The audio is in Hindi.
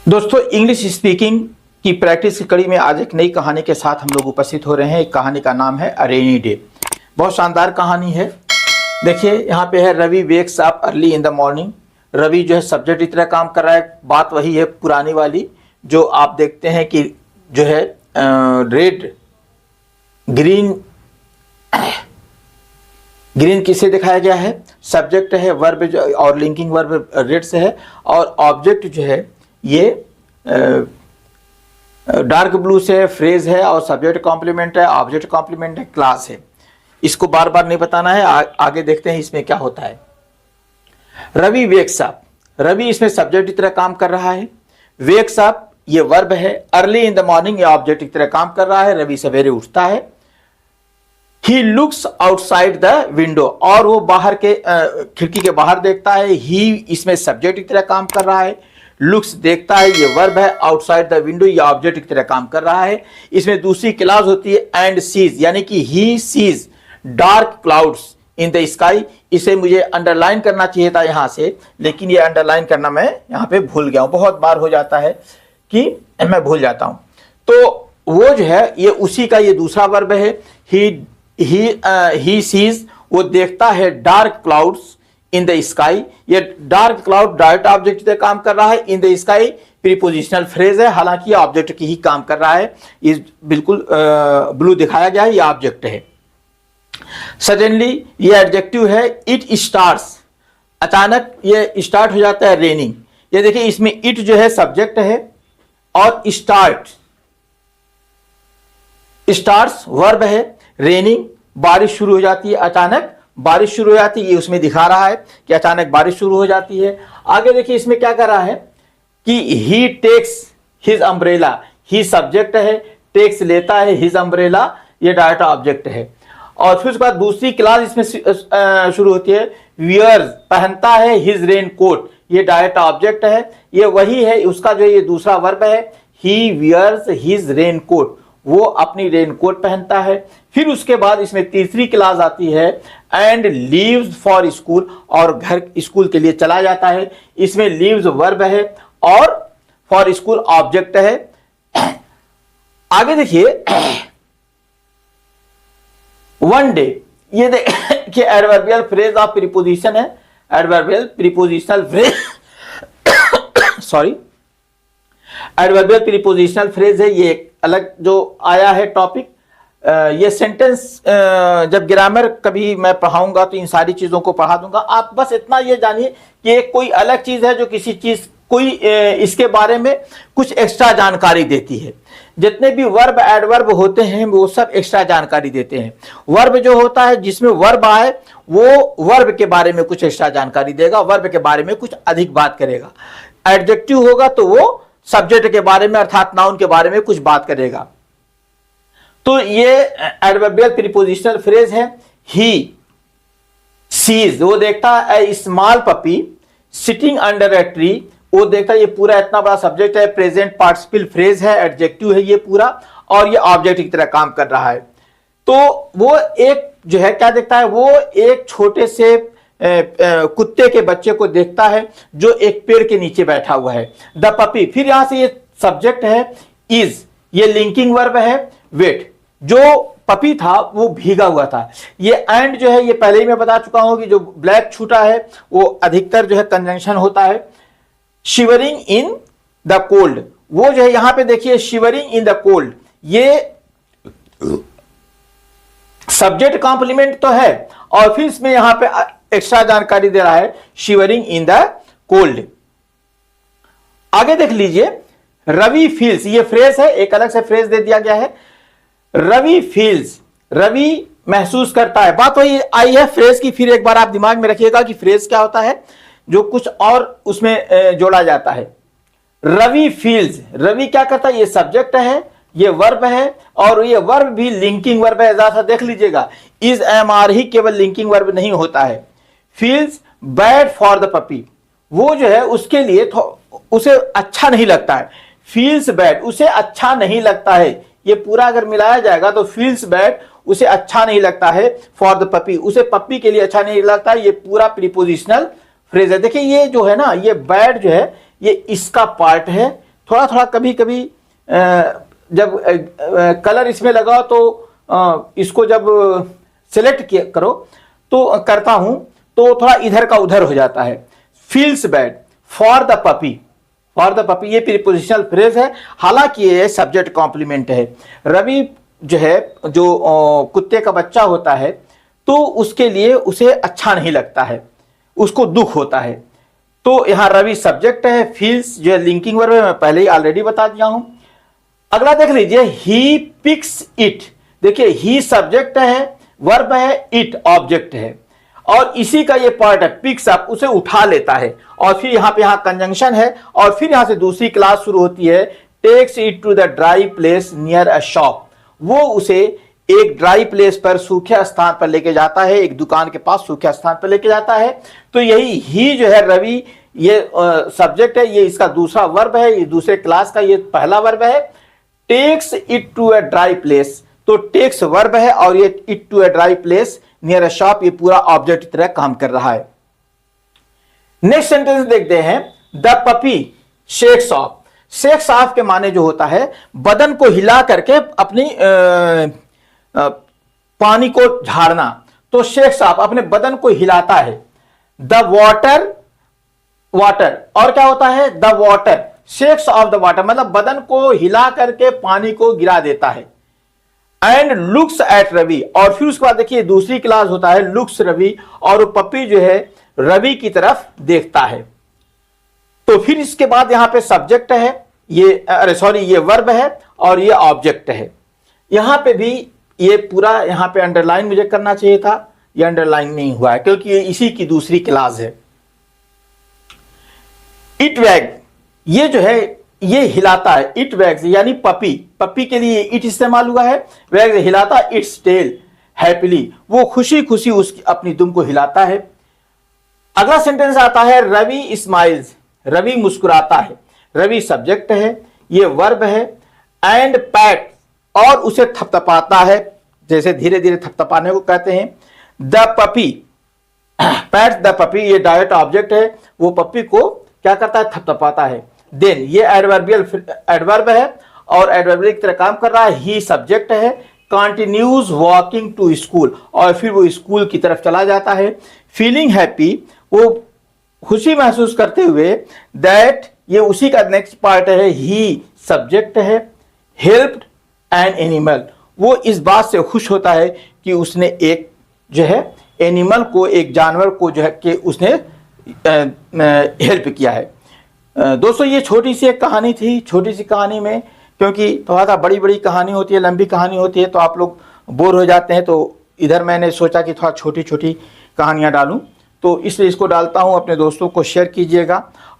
दोस्तों, इंग्लिश स्पीकिंग की प्रैक्टिस की कड़ी में आज एक नई कहानी के साथ हम लोग उपस्थित हो रहे हैं। एक कहानी का नाम है अ रेनी डे। बहुत शानदार कहानी है। देखिए, यहाँ पे है Ravi wakes up early in the morning. Ravi जो है सब्जेक्ट की तरह काम कर रहा है। बात वही है पुरानी वाली जो आप देखते हैं कि जो है रेड ग्रीन किससे दिखाया गया है, सब्जेक्ट है, वर्ब और लिंकिंग वर्ब रेड से है, और ऑब्जेक्ट जो है ये डार्क ब्लू से फ्रेज है, और सब्जेक्ट कॉम्प्लीमेंट है, ऑब्जेक्ट कॉम्प्लीमेंट है, क्लास है। इसको बार बार नहीं बताना है। आगे देखते हैं इसमें क्या होता है। रवि वेक्स अप, रवि इसमें सब्जेक्ट की तरह काम कर रहा है। वेक्स अप ये वर्ब है। अर्ली इन द मॉर्निंग ये ऑब्जेक्ट की तरह काम कर रहा है। रवि सवेरे उठता है। He looks outside the window, और वो बाहर के खिड़की के बाहर देखता है। ही इसमें सब्जेक्ट की तरह काम कर रहा है। लुक्स देखता है ये वर्ब है। आउटसाइड द विंडो ये ऑब्जेक्ट की तरह काम कर रहा है। इसमें दूसरी क्लॉज होती है एंड सीज, यानी कि he sees dark clouds in the sky. इसे मुझे अंडरलाइन करना चाहिए था यहां से, लेकिन ये अंडरलाइन करना मैं यहां पे भूल गया हूं। बहुत बार हो जाता है कि मैं भूल जाता हूं। तो वो जो है ये उसी का ये दूसरा वर्ब है। ही सीज वो देखता है dark clouds in the sky. ये डार्क क्लाउड डायरेक्ट ऑब्जेक्ट से काम कर रहा है। In the sky prepositional phrase है, हालांकि ये ऑब्जेक्ट की ही काम कर रहा है। ये बिल्कुल ब्लू दिखाया गया है, ये ऑब्जेक्ट है। सडनली ये एडजेक्टिव है। इट स्टार्ट्स, अचानक ये स्टार्ट हो जाता है रेनिंग। ये देखिए इसमें इट जो है सब्जेक्ट है और स्टार्ट्स वर्ब है। रेनिंग बारिश शुरू हो जाती है, अचानक बारिश शुरू हो जाती है। ये उसमें दिखा रहा है कि अचानक बारिश शुरू हो जाती है। आगे देखिए इसमें क्या कर रहा है कि ही टेक्स हिज अम्ब्रेला। ही सब्जेक्ट है, टेक्स लेता है, हिज अम्ब्रेला ये डायरेक्ट ऑब्जेक्ट है। और फिर उसके बाद दूसरी क्लास इसमें शुरू होती है। वियर्स पहनता है, हिज रेन कोट ये डायरेक्ट ऑब्जेक्ट है। ये वही है, उसका जो ये दूसरा वर्ब है। ही वियर्स हिज रेन कोट, वो अपनी रेनकोट पहनता है। फिर उसके बाद इसमें तीसरी क्लास आती है एंड लीव्स फॉर स्कूल, और घर स्कूल के लिए चला जाता है। इसमें लीव्स वर्ब है और फॉर स्कूल ऑब्जेक्ट है। आगे देखिए वन डे, ये देखिए एडवर्बियल फ्रेज ऑफ प्रीपोजिशन है। Adverbial prepositional phrase sorry adverbial prepositional phrase है। ये एक अलग जो आया है टॉपिक। ये सेंटेंस जब ग्रामर कभी मैं पढ़ाऊंगा तो इन सारी चीजों को पढ़ा दूंगा। आप बस इतना ये जानिए कि एक कोई अलग चीज है जो किसी चीज कोई इसके बारे में कुछ एक्स्ट्रा जानकारी देती है। जितने भी वर्ब एडवर्ब होते हैं वो सब एक्स्ट्रा जानकारी देते हैं। वर्ब जो होता है जिसमें वर्ब आए वो वर्ब के बारे में कुछ एक्स्ट्रा जानकारी देगा, वर्ब के बारे में कुछ अधिक बात करेगा। एडजेक्टिव होगा तो वो सब्जेक्ट के बारे में अर्थात नाउन के बारे में कुछ बात करेगा। तो ये एडवर्बियल प्रीपोजिशनल फ्रेज है। ही सीज वो देखता है a small puppy sitting under a tree, वो देखता है ये पूरा इतना बड़ा सब्जेक्ट है। प्रेजेंट पार्टिसिपल फ्रेज है, एडजेक्टिव है ये पूरा, और ये ऑब्जेक्ट की तरह काम कर रहा है। तो वो एक जो है क्या देखता है, वो एक छोटे से कुत्ते के बच्चे को देखता है जो एक पेड़ के नीचे बैठा हुआ है। द पपी, फिर यहां से ये सब्जेक्ट है इज, ये लिंकिंग वर्ब है वेट। जो पपी था वो भीगा हुआ था। ये एंड जो है ये पहले ही मैं बता चुका हूं कि जो ब्लैक छूटा है वो अधिकतर जो है कंजंक्शन होता है। शिवरिंग इन द कोल्ड, वो जो है यहां पे देखिए शिवरिंग इन द कोल्ड, ये सब्जेक्ट कॉम्प्लीमेंट तो है और फिर इसमें यहां पे एक्स्ट्रा जानकारी दे रहा है शिवरिंग इन द कोल्ड। आगे देख लीजिए रवि फील्स, ये फ्रेज है, एक अलग से फ्रेज दे दिया गया है। रवि फील्स, रवि महसूस करता है। बात वही आई है फ्रेज की। फिर एक बार आप दिमाग में रखिएगा कि फ्रेज क्या होता है जो कुछ और उसमें जोड़ा जाता है। रवि फील्स, रवि क्या करता है, ये सब्जेक्ट है, ये वर्ब है, और ये वर्ब भी लिंकिंग वर्ब है। ज्यादा देख लीजिएगा इज एम आर ही केवल लिंकिंग वर्ब नहीं होता है। Feels bad for the puppy, वो जो है उसके लिए उसे अच्छा नहीं लगता है। फील्स बैड, उसे अच्छा नहीं लगता है। ये पूरा अगर मिलाया जाएगा तो फील्स बैड उसे अच्छा नहीं लगता है। फॉर द पपी, उसे पप्पी के लिए अच्छा नहीं लगता है। ये पूरा प्रीपोजिशनल फ्रेज है। देखिए ये जो है ना, ये बैड जो है ये इसका पार्ट है, थोड़ा थोड़ा कभी कभी जब कलर इसमें लगाओ तो इसको जब सेलेक्ट करो तो करता हूं तो थोड़ा इधर का उधर हो जाता है। Feels bad for the puppy, for the puppy ये प्रीपोजिशनल फ्रेज है, हालांकि ये सब्जेक्ट कॉम्प्लीमेंट है। रवि जो है जो कुत्ते का बच्चा होता है तो उसके लिए उसे अच्छा नहीं लगता है, उसको दुख होता है। तो यहां रवि सब्जेक्ट है, फील्स जो है लिंकिंग वर्ब है, मैं पहले ही ऑलरेडी बता दिया हूं। अगला देख लीजिए, ही पिक्स इट। देखिए ही सब्जेक्ट है, वर्ब है, इट ऑब्जेक्ट है, और इसी का ये पार्ट है पिक्स अप, उसे उठा लेता है। और फिर यहां पे यहां कंजंक्शन है, और फिर यहां से दूसरी क्लास शुरू होती है, takes it to the dry place near a shop. वो उसे एक ड्राई प्लेस पर, सूखे स्थान पर लेके जाता है, एक दुकान के पास सूखे स्थान पर लेके जाता है। तो यही ही जो है रवि ये सब्जेक्ट है, ये इसका दूसरा वर्ब है, ये दूसरे क्लास का ये पहला वर्ब है। Takes it to a dry place, तो टेक्स वर्ब है और ये it to a dry place near a shop, ये पूरा ऑब्जेक्ट की तरह काम कर रहा है। नेक्स्ट सेंटेंस देखते हैं, the puppy shakes of. Shakes of के माने जो होता है बदन को हिला करके अपनी पानी को झाड़ना, तो शेक्स ऑफ अपने बदन को हिलाता है। द वाटर, वाटर और क्या होता है, the water shakes of the water मतलब बदन को हिला करके पानी को गिरा देता है। एंड लुक्स एट रवि, और फिर उसके बाद देखिए दूसरी क्लास होता है लुक्स रवि, और वो पपी जो है रवि की तरफ देखता है। तो फिर इसके बाद यहां पे सब्जेक्ट है, ये अरे सॉरी ये वर्ब है और ये ऑब्जेक्ट है। यहां पे भी ये पूरा यहां पे अंडरलाइन मुझे करना चाहिए था, ये अंडरलाइन नहीं हुआ है क्योंकि ये इसी की दूसरी क्लास है। इट वैग, ये जो है ये हिलाता है, इट वैग्स यानी पपी, पपी के लिए इट इस्तेमाल हुआ है, वैग्स हिलाता, इट्स टेल हैप्पीली, वो खुशी खुशी उसकी अपनी दुम को हिलाता है। अगला सेंटेंस आता है, रवि स्माइल्स, रवि मुस्कुराता है। रवि सब्जेक्ट है, ये वर्ब है। एंड पैट, और उसे थपथपाता है, जैसे धीरे धीरे थपथपाने को कहते हैं। The puppy, PAT the puppy, ये डायरेक्ट ऑब्जेक्ट है, वो पपी को क्या करता है, थपथपाता है। देन ये एडवर्बियल एडवर्ब है और एडवर्बियल की तरह काम कर रहा है। ही सब्जेक्ट है, कंटिन्यूज वॉकिंग टू स्कूल, और फिर वो स्कूल की तरफ चला जाता है। फीलिंग हैप्पी, वो खुशी महसूस करते हुए। दैट, ये उसी का नेक्स्ट पार्ट है, ही सब्जेक्ट है। हेल्प्ड एन एनिमल, वो इस बात से खुश होता है कि उसने एक जो है एनिमल को, एक जानवर को जो है कि उसने हेल्प किया है। दोस्तों ये छोटी सी एक कहानी थी। छोटी सी कहानी में क्योंकि थोड़ा सा बड़ी बड़ी कहानी होती है, लंबी कहानी होती है तो आप लोग बोर हो जाते हैं, तो इधर मैंने सोचा कि थोड़ा छोटी छोटी कहानियां डालूं, तो इसलिए इसको डालता हूं। अपने दोस्तों को शेयर कीजिएगा।